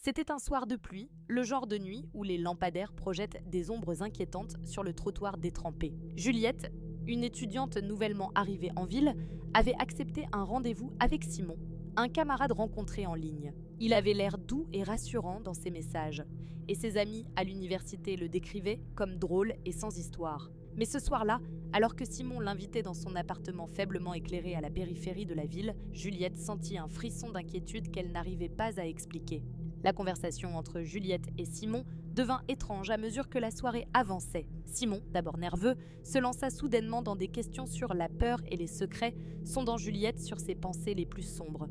C'était un soir de pluie, le genre de nuit où les lampadaires projettent des ombres inquiétantes sur le trottoir détrempé. Juliette, une étudiante nouvellement arrivée en ville, avait accepté un rendez-vous avec Simon, un camarade rencontré en ligne. Il avait l'air doux et rassurant dans ses messages, et ses amis à l'université le décrivaient comme drôle et sans histoire. Mais ce soir-là, alors que Simon l'invitait dans son appartement faiblement éclairé à la périphérie de la ville, Juliette sentit un frisson d'inquiétude qu'elle n'arrivait pas à expliquer. La conversation entre Juliette et Simon devint étrange à mesure que la soirée avançait. Simon, d'abord nerveux, se lança soudainement dans des questions sur la peur et les secrets, sondant Juliette sur ses pensées les plus sombres.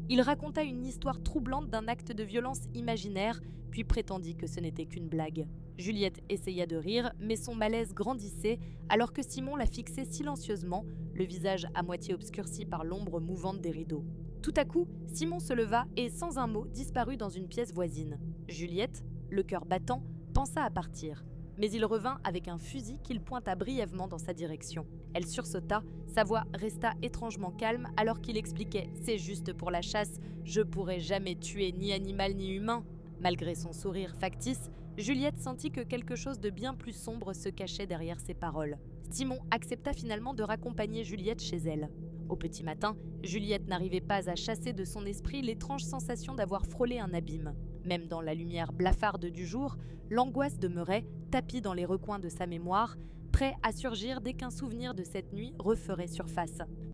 Il raconta une histoire troublante d'un acte de violence imaginaire, puis prétendit que ce n'était qu'une blague. Juliette essaya de rire, mais son malaise grandissait alors que Simon la fixait silencieusement, le visage à moitié obscurci par l'ombre mouvante des rideaux. Tout à coup, Simon se leva et, sans un mot, disparut dans une pièce voisine. Juliette, le cœur battant, pensa à partir. Mais il revint avec un fusil qu'il pointa brièvement dans sa direction. Elle sursauta, sa voix resta étrangement calme alors qu'il expliquait « C'est juste pour la chasse, je pourrais jamais tuer ni animal ni humain ». Malgré son sourire factice, Juliette sentit que quelque chose de bien plus sombre se cachait derrière ses paroles. Simon accepta finalement de raccompagner Juliette chez elle. Au petit matin, Juliette n'arrivait pas à chasser de son esprit l'étrange sensation d'avoir frôlé un abîme. Même dans la lumière blafarde du jour, l'angoisse demeurait, tapie dans les recoins de sa mémoire, prêt à surgir dès qu'un souvenir de cette nuit referait surface.